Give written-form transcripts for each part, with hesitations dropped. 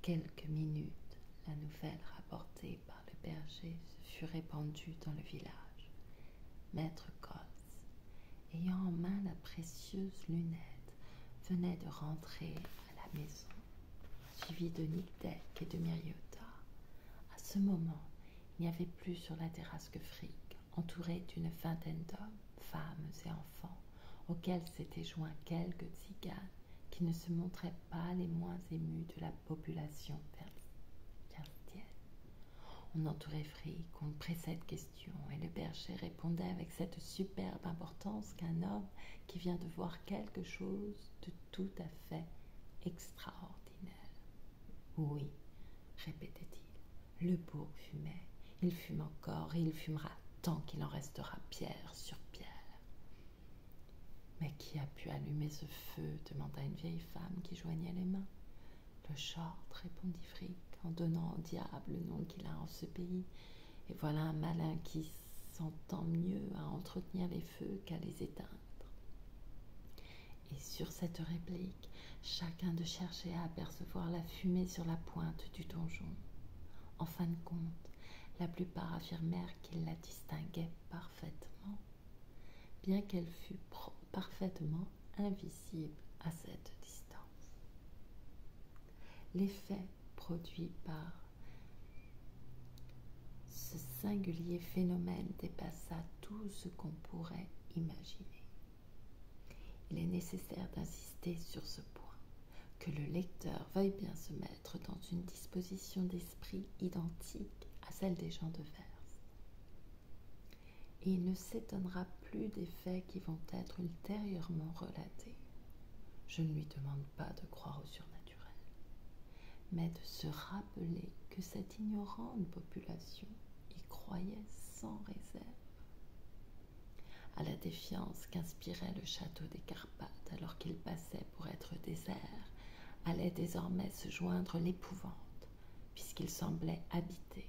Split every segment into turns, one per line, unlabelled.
quelques minutes, la nouvelle rapportée par le berger se fut répandue dans le village. Maître Gosse, ayant en main la précieuse lunette, venait de rentrer à la maison, suivi de Nic Deck et de Miriota. À ce moment, il n'y avait plus sur la terrasse que Frigg, entouré d'une vingtaine d'hommes, femmes et enfants, auxquels s'étaient joints quelques tziganes qui ne se montraient pas les moins émus de la population perstienne. On entourait Frigg, on pressait de questions, et le berger répondait avec cette superbe importance qu'un homme qui vient de voir quelque chose de tout à fait extraordinaire. Oui, répétait-il, le bourg fumait, il fume encore et il fumera tant qu'il en restera pierre sur pierre. Mais qui a pu allumer ce feu demanda une vieille femme qui joignait les mains. Le short, répondit Frigg, en donnant au diable le nom qu'il a en ce pays. Et voilà un malin qui s'entend mieux à entretenir les feux qu'à les éteindre. Et sur cette réplique, chacun de chercher à apercevoir la fumée sur la pointe du donjon. En fin de compte, la plupart affirmèrent qu'ils la distinguaient parfaitement, bien qu'elle fût parfaitement invisible à cette distance. L'effet produit par ce singulier phénomène dépassa tout ce qu'on pourrait imaginer. Il est nécessaire d'insister sur ce point, que le lecteur veuille bien se mettre dans une disposition d'esprit identique à celle des gens de Verse. Et il ne s'étonnera plus des faits qui vont être ultérieurement relatés. Je ne lui demande pas de croire au surnaturel, mais de se rappeler que cette ignorante population y croyait sans réserve. À la défiance qu'inspirait le château des Carpates alors qu'il passait pour être désert, allait désormais se joindre l'épouvante, puisqu'il semblait habité.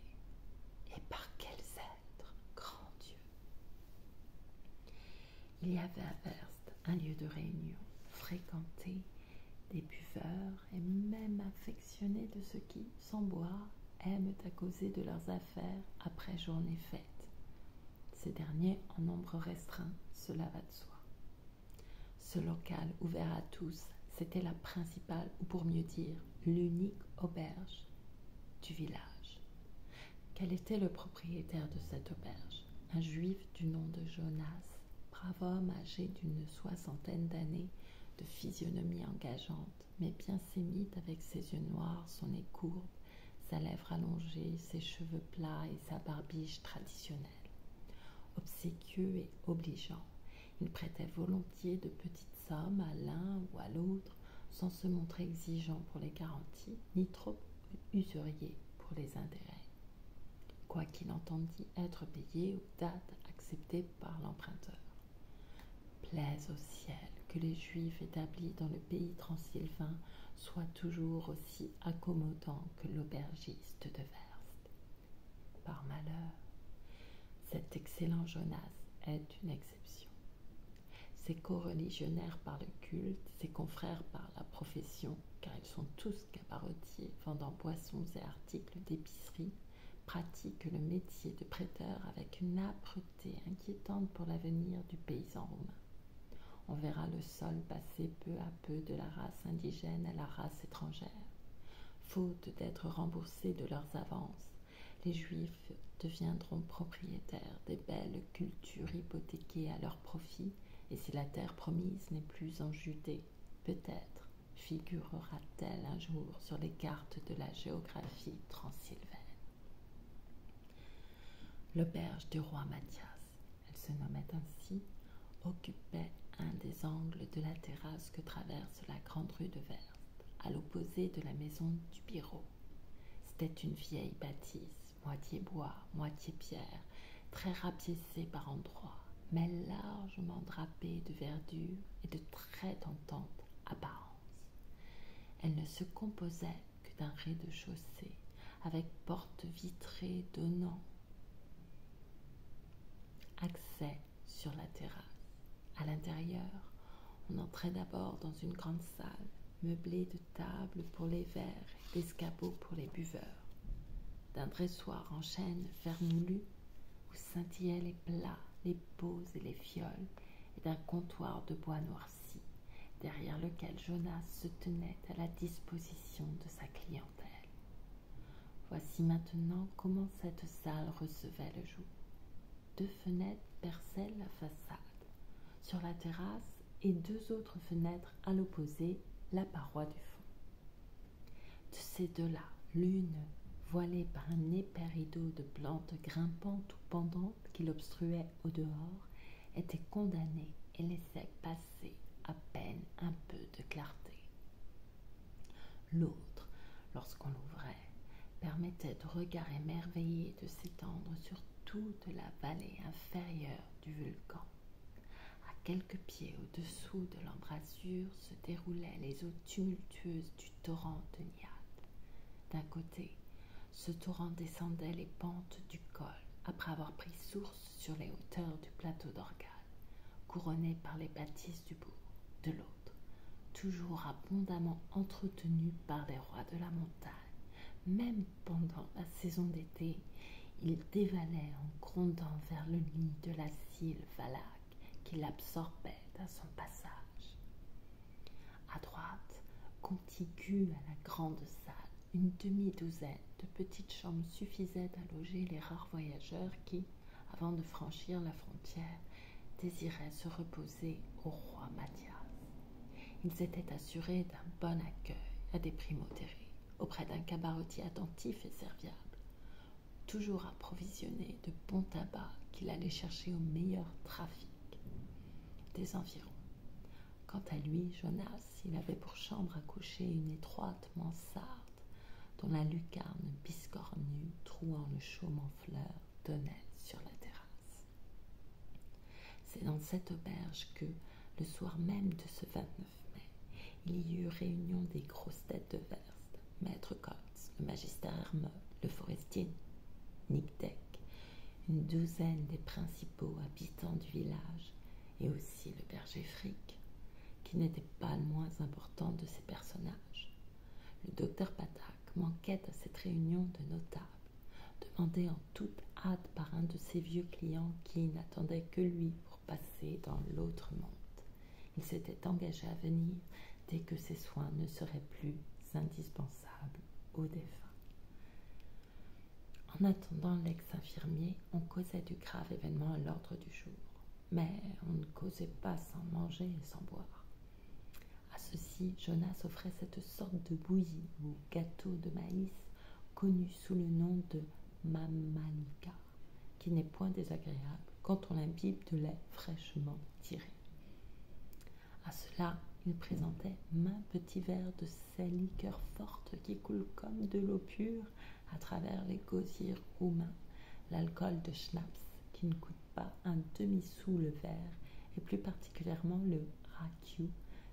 Et par quels êtres, grand Dieu! Il y avait à Verst un lieu de réunion, fréquenté des buveurs et même affectionné de ceux qui, sans boire, aiment à causer de leurs affaires après journée faite. Ces derniers, en nombre restreint, cela va de soi. Ce local, ouvert à tous, c'était la principale, ou pour mieux dire, l'unique auberge du village. Quel était le propriétaire de cette auberge? Un juif du nom de Jonas, brave homme âgé d'une 60aine d'années, de physionomie engageante, mais bien sémite avec ses yeux noirs, son nez courbe, sa lèvre allongée, ses cheveux plats et sa barbiche traditionnelle. Obséquieux et obligeant, il prêtait volontiers de petites sommes à l'un ou à l'autre, sans se montrer exigeant pour les garanties, ni trop usurier pour les intérêts, quoiqu'il entendît être payé aux dates acceptées par l'emprunteur. Plaise au ciel que les Juifs établis dans le pays transylvain soient toujours aussi accommodants que l'aubergiste de Verst. Par malheur, cet excellent Jonas est une exception. Ses coreligionnaires par le culte, ses confrères par la profession, car ils sont tous cabaretiers, vendant boissons et articles d'épicerie, pratiquent le métier de prêteur avec une âpreté inquiétante pour l'avenir du paysan romain. On verra le sol passer peu à peu de la race indigène à la race étrangère. Faute d'être remboursés de leurs avances, les Juifs deviendront propriétaires des belles cultures hypothéquées à leur profit, et si la terre promise n'est plus en Judée, peut-être figurera-t-elle un jour sur les cartes de la géographie transylvaine. L'auberge du roi Mathias, elle se nommait ainsi, occupait un des angles de la terrasse que traverse la grande rue de Verst, à l'opposé de la maison du Birot. C'était une vieille bâtisse, moitié bois, moitié pierre, très rapiécée par endroits, mais largement drapée de verdure et de très tentante apparence. Elle ne se composait que d'un rez-de-chaussée, avec porte vitrée donnant accès sur la terrasse. À l'intérieur, on entrait d'abord dans une grande salle, meublé de tables pour les verres et d'escabeaux pour les buveurs, d'un dressoir en chêne vermoulu où scintillaient les plats, les pots et les fioles, et d'un comptoir de bois noirci, derrière lequel Jonas se tenait à la disposition de sa clientèle. Voici maintenant comment cette salle recevait le jour. 2 fenêtres perçaient la façade. Sur la terrasse et 2 autres fenêtres à l'opposé, la paroi du fond. De ces 2-là, l'une, voilée par un épais rideau de plantes grimpantes ou pendantes qui l'obstruaient au dehors, était condamnée et laissait passer à peine un peu de clarté. L'autre, lorsqu'on l'ouvrait, permettait au regard émerveillé de s'étendre sur toute la vallée inférieure du volcan. À quelques pieds au-dessous de l'embrasure se déroulaient les eaux tumultueuses du torrent de Niad. D'un côté, ce torrent descendait les pentes du col après avoir pris source sur les hauteurs du plateau d'Orgal, couronné par les bâtisses du bourg. De l'autre, toujours abondamment entretenu par les rois de la montagne, même pendant la saison d'été, il dévalait en grondant vers le lit de la Sile Valaque qui l'absorbait à son passage. À droite, contiguë à la grande salle, une demi-douzaine de petites chambres suffisaient à loger les rares voyageurs qui, avant de franchir la frontière, désiraient se reposer au roi Mathias. Ils étaient assurés d'un bon accueil à des prix modérés, auprès d'un cabaretier attentif et serviable, toujours approvisionné de bon tabac qu'il allait chercher au meilleur trafic des environs. Quant à lui, Jonas, il avait pour chambre à coucher une étroite mansarde dont la lucarne biscornue, trouant le chaume en fleurs, donnait sur la terrasse. C'est dans cette auberge que, le soir même de ce 29 mai, il y eut réunion des grosses têtes de Verst, Maître Koltz, le magister Hermod, le forestier Nickdeck, une douzaine des principaux habitants du village, et aussi le berger Frick, qui n'était pas le moins important de ces personnages. Le docteur Patak manquait à cette réunion de notables, demandé en toute hâte par un de ses vieux clients qui n'attendait que lui pour passer dans l'autre monde. Il s'était engagé à venir dès que ses soins ne seraient plus indispensables aux défunts. En attendant l'ex-infirmier, on causait du grave événement à l'ordre du jour, mais on ne causait pas sans manger et sans boire. À ceci, Jonas offrait cette sorte de bouillie ou gâteau de maïs connu sous le nom de mamanika, qui n'est point désagréable quand on l'imbibe de lait fraîchement tiré. À cela, il présentait maint petit verre de ces liqueurs fortes qui coulent comme de l'eau pure à travers les gosiers roumains, l'alcool de schnapps qui ne coûte pas un demi-sou le verre, et plus particulièrement le rakiu,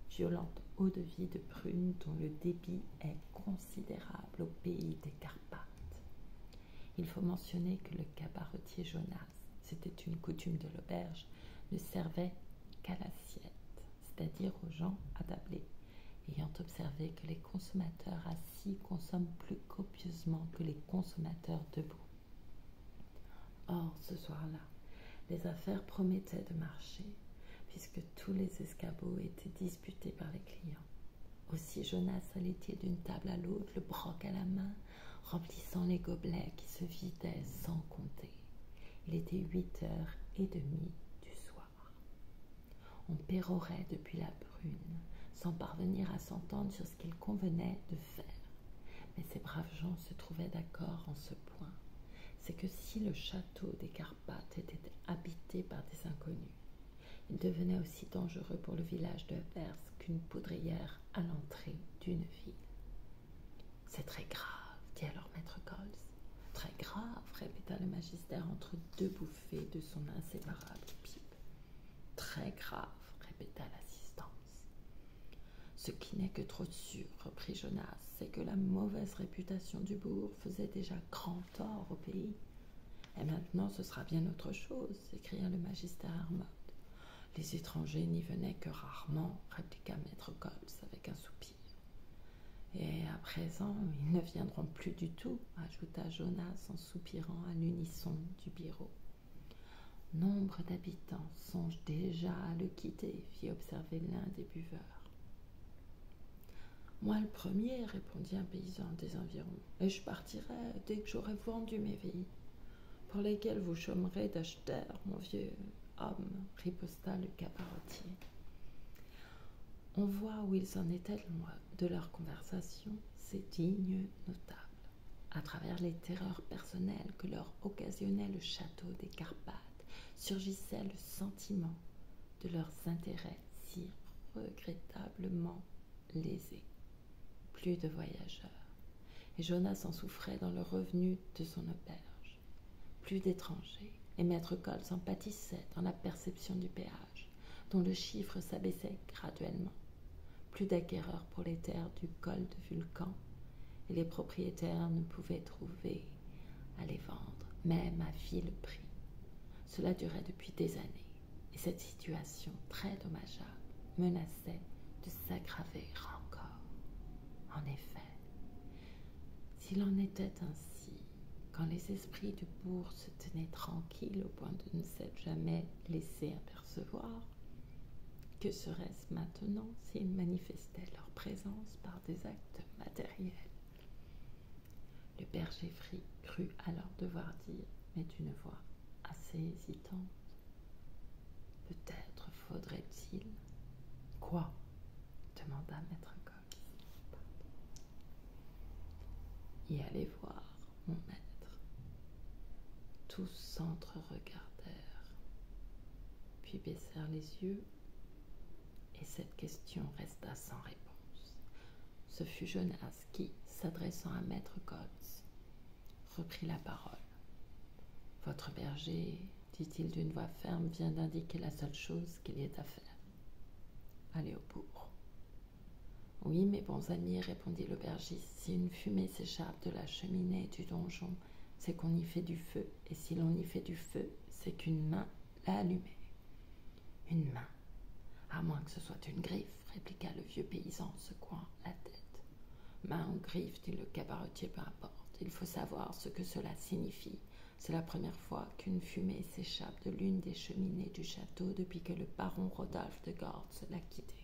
violente eau-de-vie de prune dont le débit est considérable au pays des Carpates. Il faut mentionner que le cabaretier Jonas, c'était une coutume de l'auberge, ne servait qu'à l'assiette, c'est-à-dire aux gens attablés, ayant observé que les consommateurs assis consomment plus copieusement que les consommateurs debout. Or, ce soir-là, les affaires promettaient de marcher, puisque tous les escabeaux étaient disputés par les clients. Aussi Jonas allait-il d'une table à l'autre, le broc à la main, remplissant les gobelets qui se vidaient sans compter. Il était 8h30 du soir. On pérorait depuis la brune, sans parvenir à s'entendre sur ce qu'il convenait de faire. Mais ces braves gens se trouvaient d'accord en ce point. C'est que si le château des Carpates était habité par des inconnus, il devenait aussi dangereux pour le village de Vers qu'une poudrière à l'entrée d'une ville. « C'est très grave, dit alors maître Koltz. « Très grave, répéta le magister entre 2 bouffées de son inséparable pipe. « Très grave, répéta l'assistance. « Ce qui n'est que trop sûr, reprit Jonas, c'est que la mauvaise réputation du bourg faisait déjà grand tort au pays. Et maintenant ce sera bien autre chose, s'écria le magister Hermod. Les étrangers n'y venaient que rarement, répliqua maître Koltz avec un soupir. Et à présent, ils ne viendront plus du tout, ajouta Jonas en soupirant à l'unisson du bureau. Nombre d'habitants songent déjà à le quitter, fit observer l'un des buveurs. Moi le premier, répondit un paysan des environs, et je partirai dès que j'aurai vendu mes vies, pour lesquelles vous chômerez d'acheteurs, mon vieux homme, riposta le cabaretier. On voit où ils en étaient de leur conversation, ces dignes notables, à travers les terreurs personnelles que leur occasionnait le château des Carpates, surgissait le sentiment de leurs intérêts si regrettablement lésés. Plus de voyageurs, et Jonas en souffrait dans le revenu de son auberge. Plus d'étrangers, et Maître Cole s'en pâtissait dans la perception du péage, dont le chiffre s'abaissait graduellement. Plus d'acquéreurs pour les terres du col de Vulcan, et les propriétaires ne pouvaient trouver à les vendre, même à vil prix. Cela durait depuis des années, et cette situation très dommageable menaçait de s'aggraver encore. En effet, s'il en était ainsi, quand les esprits du bourg se tenaient tranquilles au point de ne s'être jamais laissés apercevoir, que serait-ce maintenant s'ils manifestaient leur présence par des actes matériels? Le berger Frick crut alors devoir dire, mais d'une voix assez hésitante, « Peut-être faudrait-il… » « Quoi ?» demanda Maître Cox. « Y aller voir, mon maître. » Tous s'entre-regardèrent, puis baissèrent les yeux, et cette question resta sans réponse. Ce fut Jonas qui, s'adressant à Maître Cox, reprit la parole. « Votre berger, dit-il d'une voix ferme, vient d'indiquer la seule chose qu'il y ait à faire. Allez au bourg. » « Oui, mes bons amis, répondit l'aubergiste, si une fumée s'échappe de la cheminée du donjon, c'est qu'on y fait du feu, et si l'on y fait du feu, c'est qu'une main l'a allumé. » « Une main, à moins que ce soit une griffe, répliqua le vieux paysan, secouant la tête. « Main ou griffe, dit le cabaretier, peu importe, il faut savoir ce que cela signifie. C'est la première fois qu'une fumée s'échappe de l'une des cheminées du château depuis que le baron Rodolphe de Gortz l'a quitté.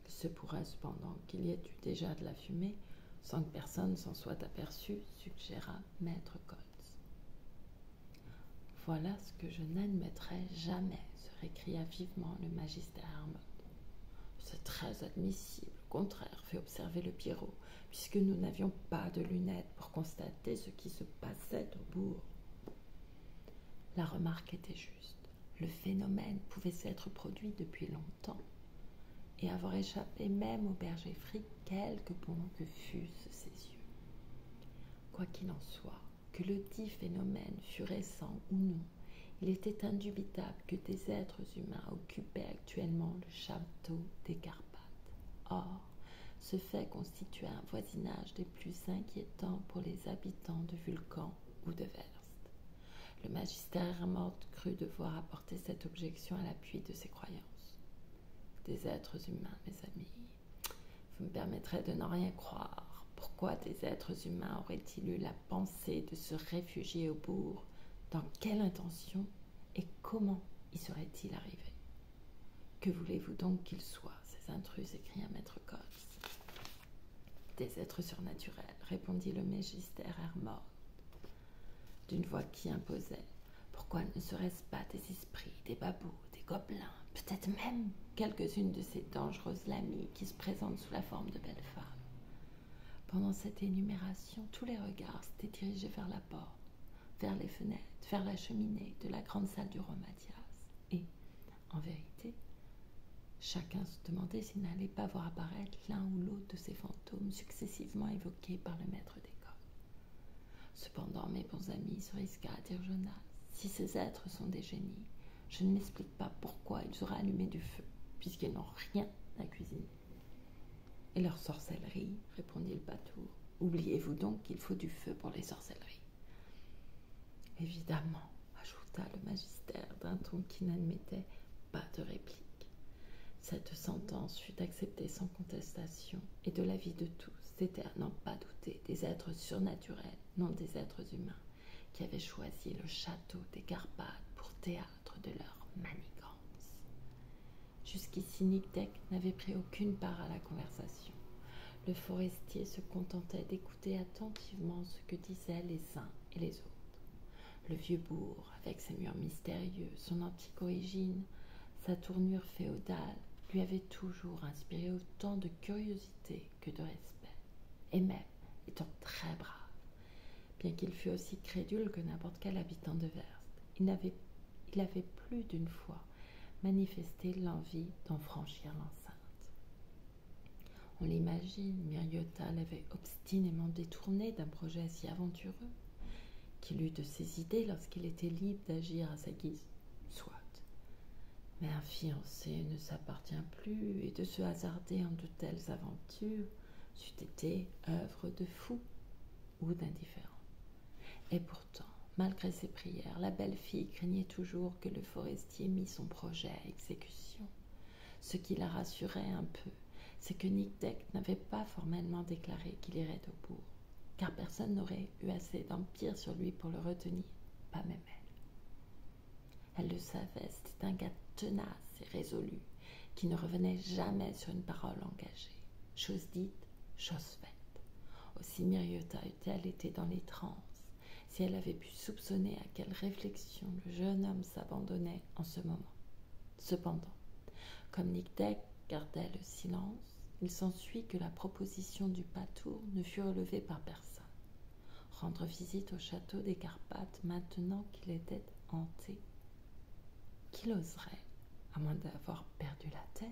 Il se pourrait cependant qu'il y ait eu déjà de la fumée, sans que personne s'en soit aperçu, suggéra Maître Coltz. « Voilà ce que je n'admettrai jamais, se récria vivement le magister Armand. C'est très admissible, au contraire, fit observer le Pierrot, puisque nous n'avions pas de lunettes pour constater ce qui se passait au bourg. » La remarque était juste. Le phénomène pouvait s'être produit depuis longtemps et avoir échappé même au berger Frick, quelque bons que fussent ses yeux. Quoi qu'il en soit, que le dit phénomène fût récent ou non, il était indubitable que des êtres humains occupaient actuellement le château des Carpates. Or, ce fait constituait un voisinage des plus inquiétants pour les habitants de Vulcan ou de Verst. Le magister Armand crut devoir apporter cette objection à l'appui de ses croyances. Des êtres humains, mes amis, vous me permettrez de n'en rien croire. Pourquoi des êtres humains auraient-ils eu la pensée de se réfugier au bourg? Dans quelle intention et comment y serait-il arrivé? Que voulez-vous donc qu'ils soient, ces intrus? S'écria Maître Cox. Des êtres surnaturels, répondit le magister Armand, d'une voix qui imposait. Pourquoi ne serait-ce pas des esprits, des babous, des gobelins, peut-être même quelques-unes de ces dangereuses lamies qui se présentent sous la forme de belles femmes? Pendant cette énumération, tous les regards s'étaient dirigés vers la porte, vers les fenêtres, vers la cheminée de la grande salle du roi Mathias. Et, en vérité, chacun se demandait s'il n'allait pas voir apparaître l'un ou l'autre de ces fantômes successivement évoqués par le maître d'école. Cependant, mes bons amis, se risqua à dire Jonas, si ces êtres sont des génies, je ne m'explique pas pourquoi ils auraient allumé du feu, puisqu'ils n'ont rien à cuisiner. Et leur sorcellerie, répondit le pâtour. Oubliez-vous donc qu'il faut du feu pour les sorcelleries. Évidemment, ajouta le magister d'un ton qui n'admettait pas de réplique. Cette sentence fut acceptée sans contestation, et de l'avis de tous, c'était à n'en pas douter des êtres surnaturels, non des êtres humains, qui avaient choisi le château des Carpates pour théâtre de leur manigance. Jusqu'ici, Nic Deck n'avait pris aucune part à la conversation. Le forestier se contentait d'écouter attentivement ce que disaient les uns et les autres. Le vieux bourg, avec ses murs mystérieux, son antique origine, sa tournure féodale, lui avait toujours inspiré autant de curiosité que de respect, et même étant très brave. Bien qu'il fût aussi crédule que n'importe quel habitant de Verst, il avait plus d'une fois manifesté l'envie d'en franchir l'enceinte. On l'imagine, Miriota l'avait obstinément détourné d'un projet si aventureux qu'il eut de ses idées lorsqu'il était libre d'agir à sa guise. Soit. Mais un fiancé ne s'appartient plus, et de se hasarder en de telles aventures c'eût été œuvre de fou ou d'indifférent. Et pourtant, malgré ses prières, la belle fille craignait toujours que le forestier mît son projet à exécution. Ce qui la rassurait un peu, c'est que Nic Deck n'avait pas formellement déclaré qu'il irait au bourg, car personne n'aurait eu assez d'empire sur lui pour le retenir, pas même elle. Elle le savait, c'était un gars tenace et résolu, qui ne revenait jamais sur une parole engagée. Chose dite, chose faite. Aussi Miriota eût-elle été dans les transes, si elle avait pu soupçonner à quelle réflexion le jeune homme s'abandonnait en ce moment. Cependant, comme Nic Deck gardait le silence, il s'ensuit que la proposition du Patour ne fut relevée par personne. Rendre visite au château des Carpates maintenant qu'il était hanté. Qui l'oserait, à moins d'avoir perdu la tête?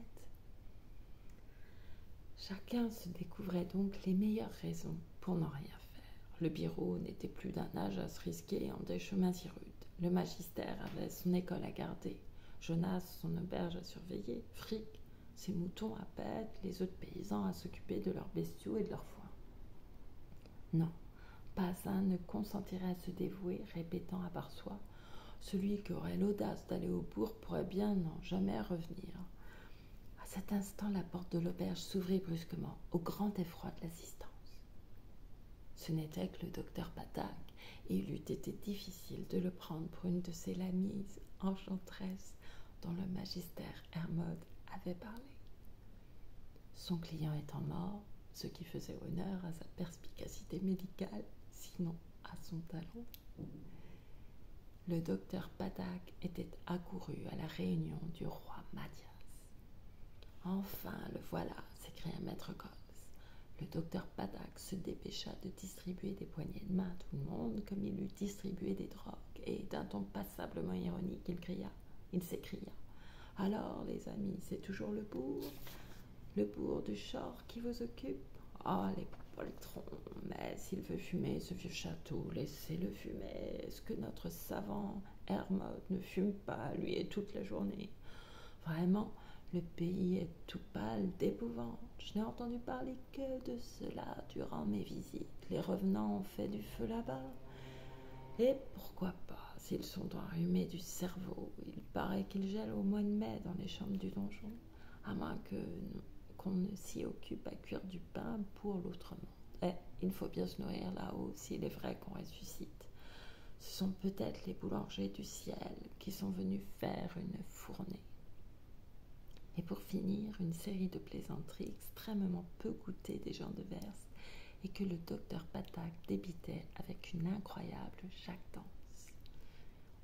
Chacun se découvrait donc les meilleures raisons pour n'en rien faire. Le bureau n'était plus d'un âge à se risquer en des chemins si rudes. Le magistère avait son école à garder, Jonas son auberge à surveiller, Frick ses moutons à paître, les autres paysans à s'occuper de leurs bestiaux et de leurs foins. Non, pas un ne consentirait à se dévouer, répétant à part soi: celui qui aurait l'audace d'aller au bourg pourrait bien n'en jamais revenir. À cet instant, la porte de l'auberge s'ouvrit brusquement, au grand effroi de l'assistance. Ce n'était que le docteur Patak, et il eût été difficile de le prendre pour une de ces lamises enchantresses dont le magistère Hermod avait parlé. Son client étant mort, ce qui faisait honneur à sa perspicacité médicale, sinon à son talent, le docteur Patak était accouru à la réunion du roi Mathias. « Enfin, le voilà !» s'écria maître Cox. Le docteur Patak se dépêcha de distribuer des poignées de main à tout le monde comme il eût distribué des drogues, et d'un ton passablement ironique, il s'écria: « Alors, les amis, c'est toujours le bourg du Chor qui vous occupe? Ah, les poltrons, mais s'il veut fumer ce vieux château, laissez-le fumer. Est-ce que notre savant Hermod ne fume pas, lui, et toute la journée? Vraiment, le pays est tout pâle d'épouvante. Je n'ai entendu parler que de cela durant mes visites. Les revenants ont fait du feu là-bas. Et pourquoi pas, s'ils sont enrhumés du cerveau? Il paraît qu'il gèle au mois de mai dans les chambres du donjon, à moins qu'on ne s'y occupe à cuire du pain pour l'autre monde. Il faut bien se nourrir là-haut s'il est vrai qu'on ressuscite. Ce sont peut-être les boulangers du ciel qui sont venus faire une fournée. » Et pour finir, une série de plaisanteries extrêmement peu goûtées des gens de Verst, et que le docteur Patak débitait avec une incroyable jactance.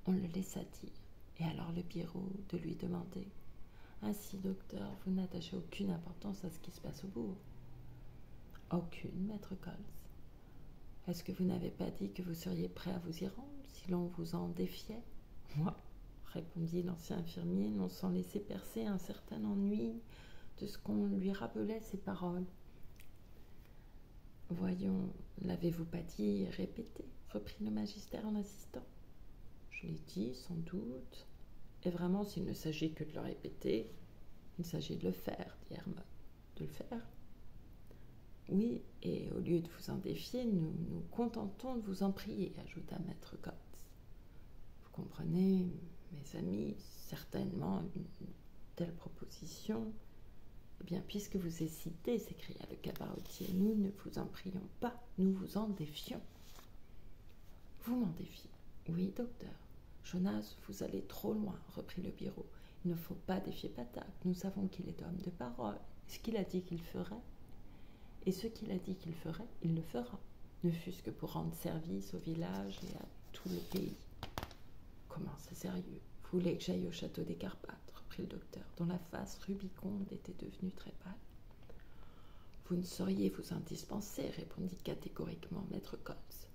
On le laissa dire, et alors le bureau de lui demander: « Ainsi, docteur, vous n'attachez aucune importance à ce qui se passe au bourg? » »« Aucune, maître Coles. Est-ce que vous n'avez pas dit que vous seriez prêt à vous y rendre si l'on vous en défiait? » ?»« Moi, répondit l'ancien infirmier, non sans laisser percer un certain ennui de ce qu'on lui rappelait ses paroles. « Voyons, l'avez-vous pas dit et répété? » reprit le magistère en insistant. « Je l'ai dit, sans doute. Et vraiment, s'il ne s'agit que de le répéter, il s'agit de le faire, dit Hermod. De le faire? Oui, et au lieu de vous en défier, nous nous contentons de vous en prier, ajouta maître Cox. Vous comprenez, mes amis, certainement une telle proposition position. Eh bien, puisque vous hésitez, s'écria le cabaretier, nous ne vous en prions pas, nous vous en défions. Vous m'en défiez? Oui, docteur. Jonas, vous allez trop loin, reprit le biró. Il ne faut pas défier Patak, nous savons qu'il est homme de parole. Ce qu'il a dit qu'il ferait, et ce qu'il a dit qu'il ferait, il le fera, ne fût-ce que pour rendre service au village et à tout le pays. Comment, c'est sérieux? Vous voulez que j'aille au château des Carpates, reprit le docteur, dont la face rubiconde était devenue très pâle. Vous ne sauriez vous en dispenser, répondit catégoriquement maître Koltz.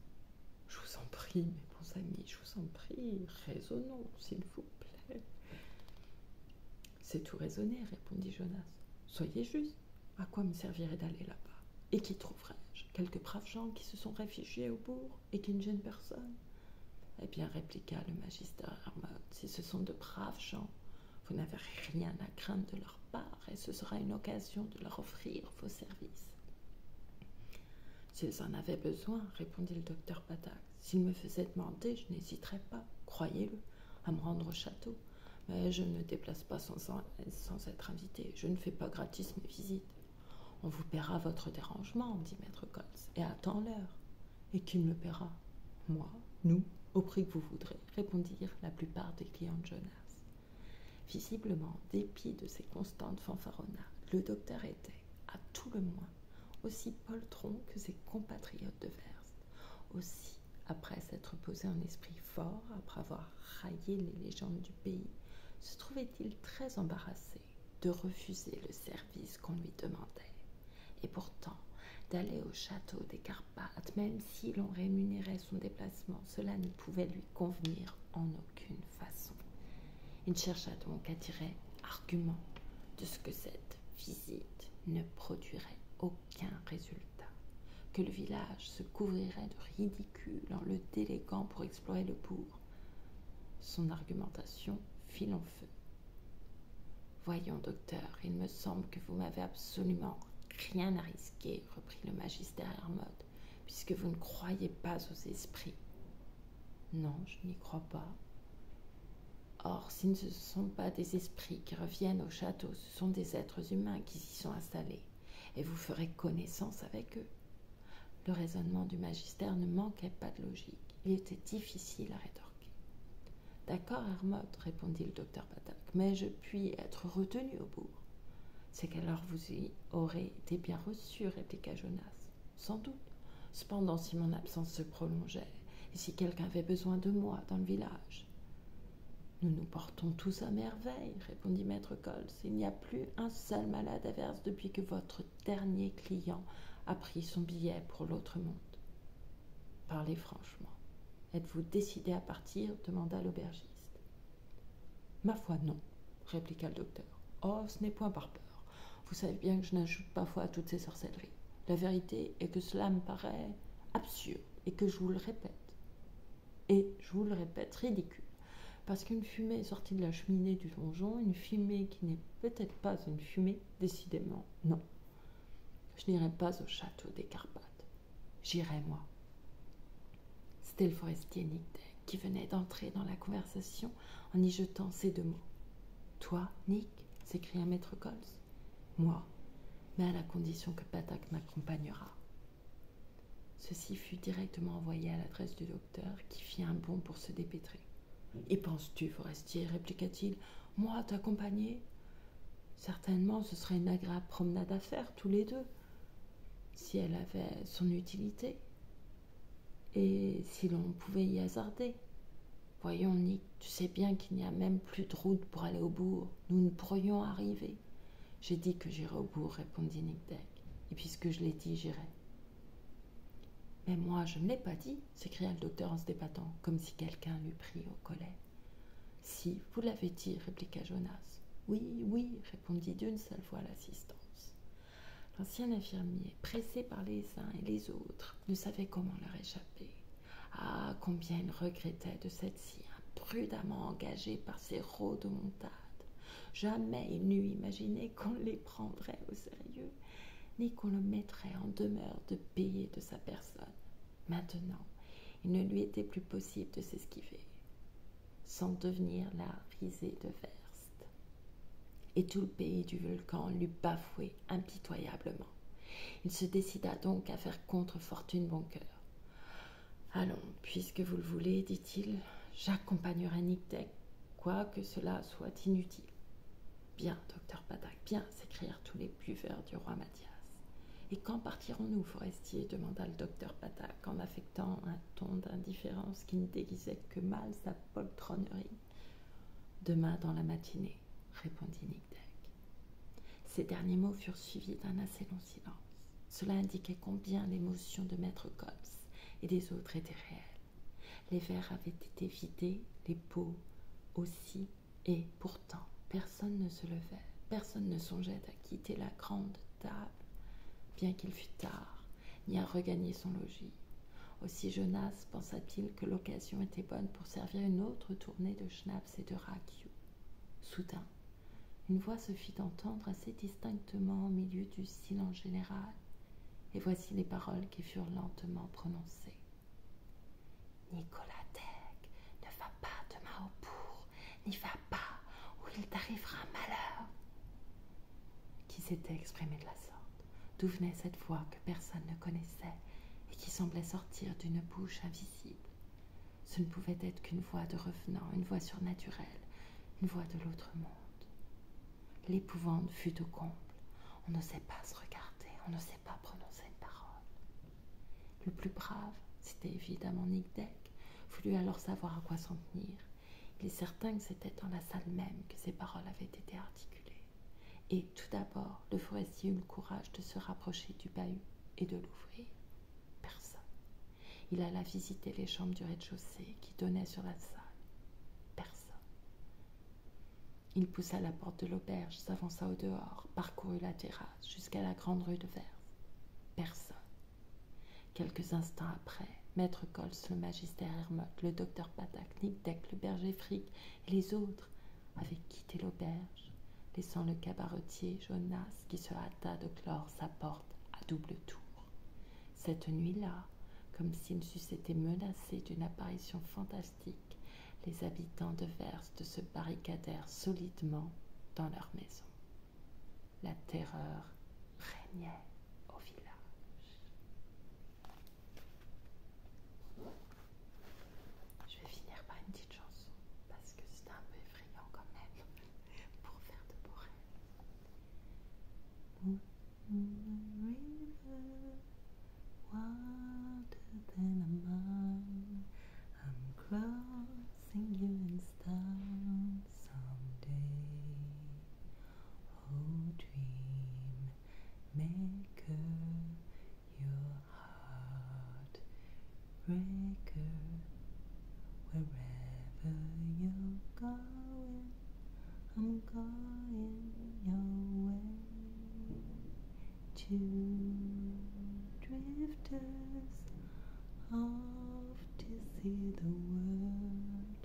Je vous en prie, mes bons amis, je vous en prie, raisonnons, s'il vous plaît. C'est tout raisonner, répondit Jonas. Soyez juste, à quoi me servirait d'aller là-bas? Et qui trouverais-je? Quelques braves gens qui se sont réfugiés au bourg et qui ne gênent personne? Eh bien, répliqua le magister Hermod, si ce sont de braves gens, vous n'avez rien à craindre de leur part, et ce sera une occasion de leur offrir vos services. S'ils en avaient besoin, répondit le docteur Patak, s'ils me faisaient demander, je n'hésiterais pas, croyez-le, à me rendre au château. Mais je ne me déplace pas sans être invité, je ne fais pas gratis mes visites. On vous paiera votre dérangement, dit maître Koltz, et à temps l'heure. Et qui me le paiera? Moi, nous, au prix que vous voudrez, répondirent la plupart des clients de Jonas. Visiblement, en dépit de ses constantes fanfaronnades, le docteur était, à tout le moins, aussi poltron que ses compatriotes de Verst. Aussi, après s'être posé un esprit fort, après avoir raillé les légendes du pays, se trouvait-il très embarrassé de refuser le service qu'on lui demandait. Et pourtant, d'aller au château des Carpates, même si l'on rémunérait son déplacement, cela ne pouvait lui convenir en aucune façon. Il chercha donc à tirer argument de ce que cette visite ne produirait aucun résultat, que le village se couvrirait de ridicule en le déléguant pour explorer le bourg. Son argumentation fit long feu. Voyons, docteur, il me semble que vous m'avez absolument rien à risquer, reprit le magister Hermod, puisque vous ne croyez pas aux esprits. Non, je n'y crois pas. Or, si ce ne sont pas des esprits qui reviennent au château, ce sont des êtres humains qui s'y sont installés, et vous ferez connaissance avec eux. Le raisonnement du magister ne manquait pas de logique. Il était difficile à rétorquer. D'accord, Hermod, répondit le docteur Patak, mais je puis être retenu au bourg. C'est qu'alors vous y aurez été bien reçu, répliqua Jonas. Sans doute. Cependant, si mon absence se prolongeait, et si quelqu'un avait besoin de moi dans le village. Nous nous portons tous à merveille, répondit maître Koltz. Il n'y a plus un seul malade à Verst depuis que votre dernier client a pris son billet pour l'autre monde. Parlez franchement. Êtes-vous décidé à partir? Demanda l'aubergiste. Ma foi, non, répliqua le docteur. Oh, ce n'est point par peur. Vous savez bien que je n'ajoute pas foi à toutes ces sorcelleries. La vérité est que cela me paraît absurde et que je vous le répète. Et je vous le répète, ridicule. Parce qu'une fumée est sortie de la cheminée du donjon, une fumée qui n'est peut-être pas une fumée, décidément, non. Je n'irai pas au château des Carpates. J'irai, moi. C'était le forestier Nick qui venait d'entrer dans la conversation en y jetant ces deux mots. Toi, Nick, s'écria maître Koltz. Moi, mais à la condition que Patak m'accompagnera. Ceci fut directement envoyé à l'adresse du docteur qui fit un bond pour se dépêtrer. Y penses-tu, forestier, répliqua-t-il, moi t'accompagner? Certainement, ce serait une agréable promenade à faire, tous les deux, si elle avait son utilité, et si l'on pouvait y hasarder. Voyons, Nick, tu sais bien qu'il n'y a même plus de route pour aller au bourg. Nous ne pourrions arriver. J'ai dit que j'irais au bourg, répondit Nick Deck, et puisque je l'ai dit, j'irai. Mais moi, je ne l'ai pas dit, s'écria le docteur en se débattant, comme si quelqu'un l'eût pris au collet. Si, vous l'avez dit, répliqua Jonas. Oui, oui, répondit d'une seule voix l'assistance. L'ancien infirmier, pressé par les uns et les autres, ne savait comment leur échapper. Ah, combien il regrettait de s'être si imprudemment engagé par ces rhodomontades. Jamais il n'eût imaginé qu'on les prendrait au sérieux, ni qu'on le mettrait en demeure de payer de sa personne. Maintenant, il ne lui était plus possible de s'esquiver, sans devenir la risée de Verst. et tout le pays du volcan l'eût bafoué impitoyablement. Il se décida donc à faire contre-fortune bon cœur. « Allons, puisque vous le voulez, dit-il, j'accompagnerai Nic Deck, quoique cela soit inutile. »« Bien, docteur Patak, bien, s'écrièrent tous les buveurs du roi Mathias. Et quand partirons-nous, forestier demanda le docteur Patak en affectant un ton d'indifférence qui ne déguisait que mal sa poltronnerie. Demain dans la matinée, répondit Nic Deck. Ces derniers mots furent suivis d'un assez long silence. Cela indiquait combien l'émotion de maître Koltz et des autres étaient réelles. Les verres avaient été vidés, les pots aussi, et pourtant personne ne se levait, personne ne songeait à quitter la grande table, bien qu'il fût tard, ni à regagner son logis. Aussi Jonas pensa-t-il que l'occasion était bonne pour servir une autre tournée de schnapps et de rakiou. Soudain, une voix se fit entendre assez distinctement au milieu du silence général, et voici les paroles qui furent lentement prononcées. « Nicolas Deck, ne va pas demain au bourg, n'y va pas, ou il t'arrivera malheur. » Qui s'était exprimé de la sorte? D'où venait cette voix que personne ne connaissait et qui semblait sortir d'une bouche invisible? Ce ne pouvait être qu'une voix de revenant, une voix surnaturelle, une voix de l'autre monde. L'épouvante fut au comble. On n'osait pas se regarder, on n'osait pas prononcer une parole. Le plus brave, c'était évidemment Nic Deck, voulut alors savoir à quoi s'en tenir. Il est certain que c'était dans la salle même que ces paroles avaient été articulées. Et tout d'abord, le forestier eut le courage de se rapprocher du bahut et de l'ouvrir. Personne. Il alla visiter les chambres du rez-de-chaussée qui donnaient sur la salle. Personne. Il poussa la porte de l'auberge, s'avança au dehors, parcourut la terrasse jusqu'à la grande rue de Verse. Personne. Quelques instants après, maître Koltz, le magistère Hermotte, le docteur Patak, Nic Deck, le berger Frick et les autres avaient quitté l'auberge, laissant le cabaretier Jonas qui se hâta de clore sa porte à double tour. Cette nuit-là, comme s'ils eussent été menacés d'une apparition fantastique, les habitants de Verst se barricadèrent solidement dans leur maison. La terreur régnait au village. Je vais finir par une petite chanson, parce que c'est un peu effrayant quand même, pour faire de beaux rêves. Water than a mile, I'm crossing you in style someday. Oh, dream maker, your heart breaker, wherever you're going, I'm going your way. Two drifters off to see the world.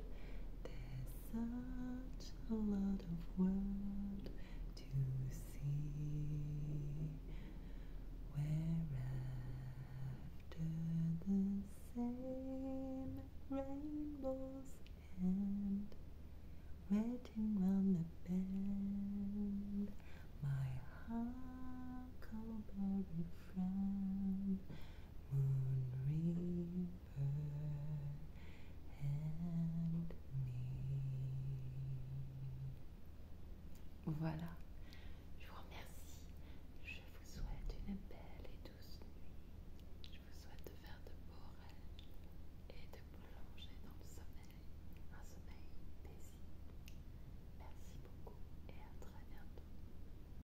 There's such a lot of world to see. We're after the same rainbow.